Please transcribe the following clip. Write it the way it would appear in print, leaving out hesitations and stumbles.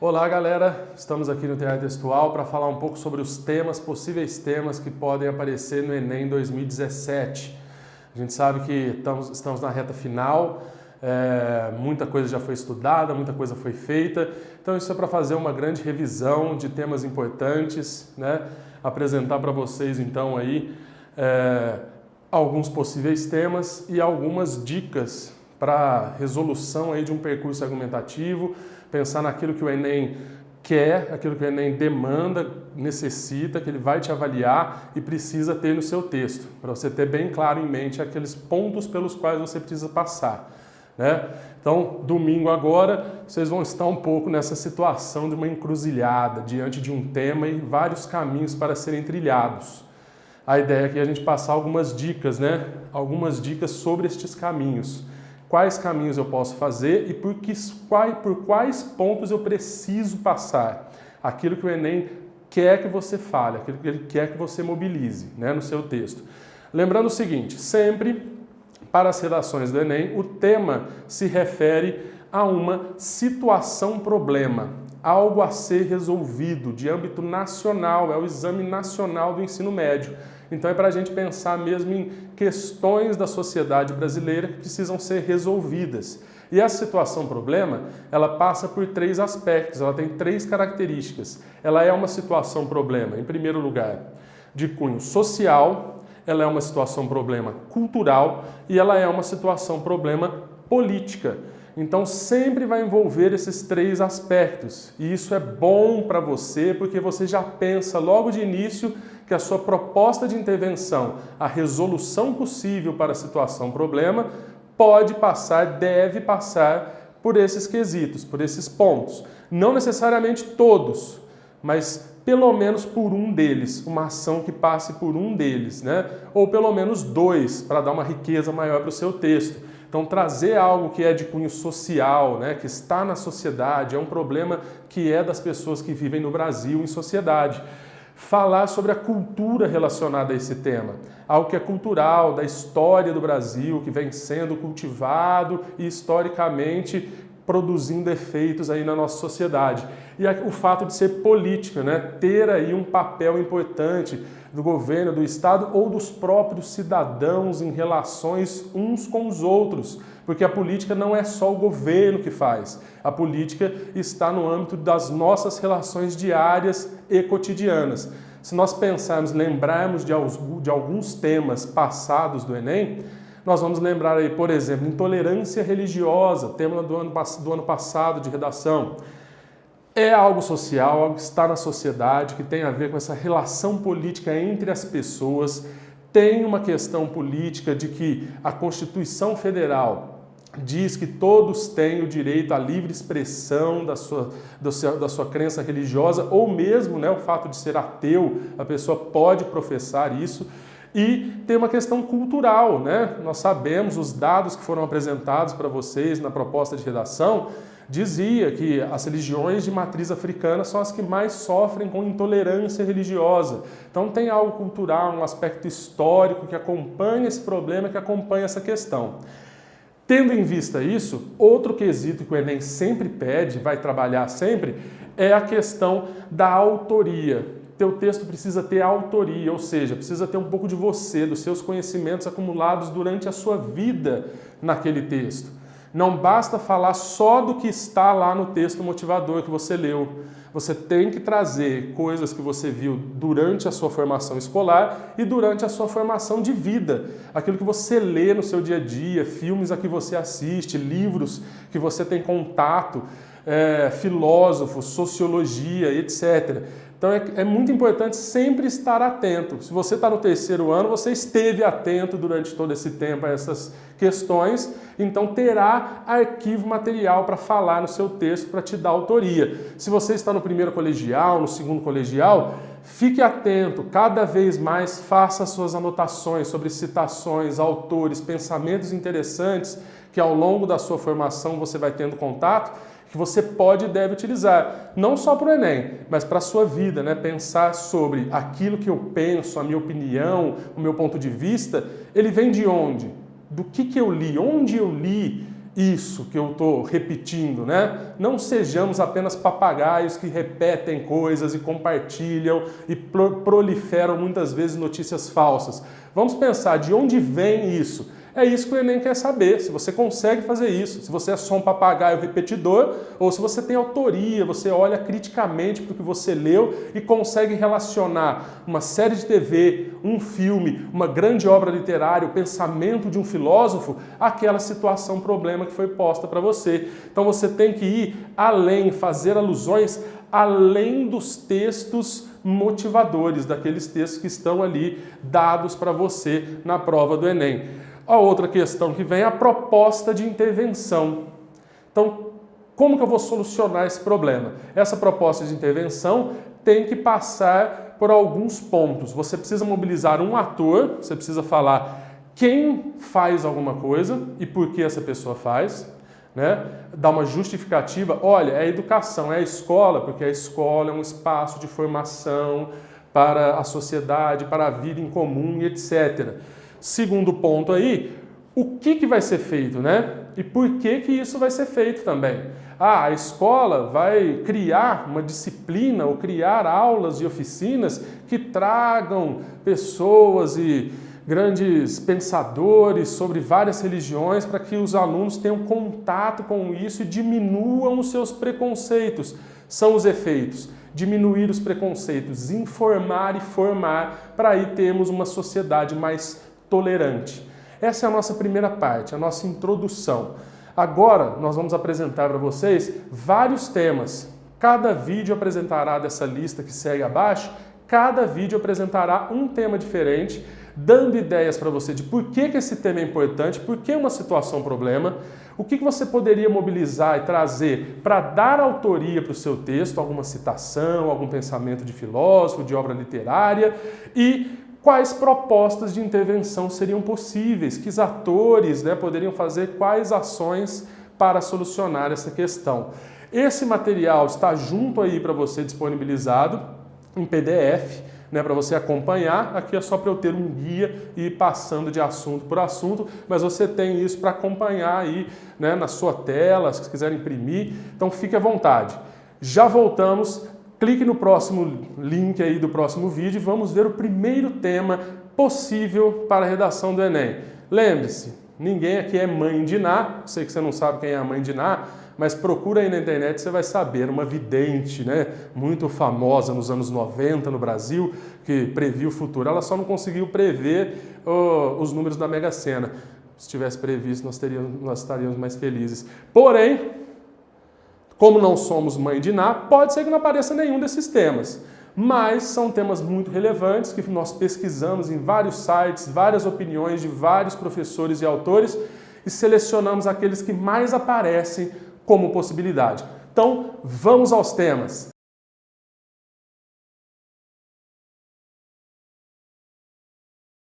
Olá galera, estamos aqui no Teatro Textual para falar um pouco sobre os possíveis temas que podem aparecer no Enem 2017. A gente sabe que estamos na reta final, muita coisa já foi estudada, muita coisa foi feita, então isso é para fazer uma grande revisão de temas importantes, né? Apresentar para vocês então aí alguns possíveis temas e algumas dicas para resolução aí de um percurso argumentativo, pensar naquilo que o Enem quer, aquilo que o Enem demanda, necessita, que ele vai te avaliar e precisa ter no seu texto, para você ter bem claro em mente aqueles pontos pelos quais você precisa passar, né? Então, domingo agora, vocês vão estar um pouco nessa situação de uma encruzilhada, diante de um tema e vários caminhos para serem trilhados. A ideia aqui é a gente passar algumas dicas, né? Algumas dicas sobre estes caminhos. Quais caminhos eu posso fazer e por quais pontos eu preciso passar. Aquilo que o Enem quer que você fale, aquilo que ele quer que você mobilize, né, no seu texto. Lembrando o seguinte, sempre para as redações do Enem, o tema se refere a uma situação-problema, algo a ser resolvido de âmbito nacional, é o Exame Nacional do Ensino Médio. Então é para a gente pensar mesmo em questões da sociedade brasileira que precisam ser resolvidas. E essa situação-problema, ela passa por três aspectos, ela tem três características. Ela é uma situação-problema, em primeiro lugar, de cunho social, ela é uma situação-problema cultural e ela é uma situação-problema política. Então sempre vai envolver esses três aspectos. E isso é bom para você porque você já pensa logo de início que a sua proposta de intervenção, a resolução possível para a situação-problema, pode passar, deve passar por esses quesitos, por esses pontos. Não necessariamente todos, mas pelo menos por um deles, uma ação que passe por um deles, né? Ou pelo menos dois, para dar uma riqueza maior para o seu texto. Então, trazer algo que é de cunho social, né, que está na sociedade, é um problema que é das pessoas que vivem no Brasil em sociedade. Falar sobre a cultura relacionada a esse tema, algo que é cultural, da história do Brasil, que vem sendo cultivado e historicamente produzindo efeitos aí na nossa sociedade. E o fato de ser política, né? Ter aí um papel importante do governo, do Estado ou dos próprios cidadãos em relações uns com os outros, porque a política não é só o governo que faz, a política está no âmbito das nossas relações diárias e cotidianas. Se nós pensarmos, lembrarmos de alguns temas passados do Enem, nós vamos lembrar aí, por exemplo, intolerância religiosa, tema do ano passado de redação. É algo social, algo que está na sociedade, que tem a ver com essa relação política entre as pessoas. Tem uma questão política de que a Constituição Federal diz que todos têm o direito à livre expressão da sua crença religiosa, ou mesmo, né, o fato de ser ateu, a pessoa pode professar isso. E tem uma questão cultural, né? Nós sabemos, os dados que foram apresentados para vocês na proposta de redação, dizia que as religiões de matriz africana são as que mais sofrem com intolerância religiosa. Então tem algo cultural, um aspecto histórico que acompanha esse problema, que acompanha essa questão. Tendo em vista isso, outro quesito que o Enem sempre pede, vai trabalhar sempre, é a questão da autoria. Teu texto precisa ter autoria, ou seja, precisa ter um pouco de você, dos seus conhecimentos acumulados durante a sua vida naquele texto. Não basta falar só do que está lá no texto motivador que você leu. Você tem que trazer coisas que você viu durante a sua formação escolar e durante a sua formação de vida. Aquilo que você lê no seu dia a dia, filmes a que você assiste, livros que você tem contato, filósofos, sociologia, etc. Então é muito importante sempre estar atento. Se você está no terceiro ano, você esteve atento durante todo esse tempo a essas questões, então terá arquivo material para falar no seu texto, para te dar autoria. Se você está no primeiro colegial, no segundo colegial, fique atento, cada vez mais faça suas anotações sobre citações, autores, pensamentos interessantes que ao longo da sua formação você vai tendo contato, que você pode e deve utilizar, não só para o Enem, mas para a sua vida, né? Pensar sobre aquilo que eu penso, a minha opinião, o meu ponto de vista, ele vem de onde? Do que eu li? Onde eu li isso que eu estou repetindo, né? Não sejamos apenas papagaios que repetem coisas e compartilham e proliferam muitas vezes notícias falsas. Vamos pensar de onde vem isso. É isso que o Enem quer saber, se você consegue fazer isso, se você é só um papagaio repetidor ou se você tem autoria, você olha criticamente para o que você leu e consegue relacionar uma série de TV, um filme, uma grande obra literária, o pensamento de um filósofo àquela situação, problema que foi posta para você. Então você tem que ir além, fazer alusões além dos textos motivadores, daqueles textos que estão ali dados para você na prova do Enem. A outra questão que vem é a proposta de intervenção. Então, como que eu vou solucionar esse problema? Essa proposta de intervenção tem que passar por alguns pontos. Você precisa mobilizar um ator, você precisa falar quem faz alguma coisa e por que essa pessoa faz, né? Dar uma justificativa. Olha, é a educação, é a escola, porque a escola é um espaço de formação para a sociedade, para a vida em comum e etc. Segundo ponto aí, o que vai ser feito, né? E por que isso vai ser feito também? A escola vai criar uma disciplina ou criar aulas e oficinas que tragam pessoas e grandes pensadores sobre várias religiões para que os alunos tenham contato com isso e diminuam os seus preconceitos. São os efeitos. Diminuir os preconceitos, informar e formar para aí termos uma sociedade mais tolerante. Essa é a nossa primeira parte, a nossa introdução. Agora nós vamos apresentar para vocês vários temas. Cada vídeo apresentará dessa lista que segue abaixo, cada vídeo apresentará um tema diferente, dando ideias para você de por que esse tema é importante, por que uma situação problema, o que você poderia mobilizar e trazer para dar autoria para o seu texto, alguma citação, algum pensamento de filósofo, de obra literária e quais propostas de intervenção seriam possíveis, que os atores poderiam fazer, quais ações para solucionar essa questão. Esse material está junto aí para você disponibilizado em PDF, para você acompanhar. Aqui é só para eu ter um guia e ir passando de assunto por assunto, mas você tem isso para acompanhar aí na sua tela, se quiser imprimir, então fique à vontade. Já voltamos. Clique no próximo link aí do próximo vídeo e vamos ver o primeiro tema possível para a redação do Enem. Lembre-se, ninguém aqui é mãe de Ná, sei que você não sabe quem é a mãe de Ná, mas procura aí na internet, você vai saber, uma vidente, muito famosa nos anos 90 no Brasil, que previu o futuro. Ela só não conseguiu prever os números da Mega Sena. Se tivesse previsto, nós estaríamos mais felizes. Porém, como não somos mãe de Ná, pode ser que não apareça nenhum desses temas. Mas são temas muito relevantes que nós pesquisamos em vários sites, várias opiniões de vários professores e autores e selecionamos aqueles que mais aparecem como possibilidade. Então, vamos aos temas.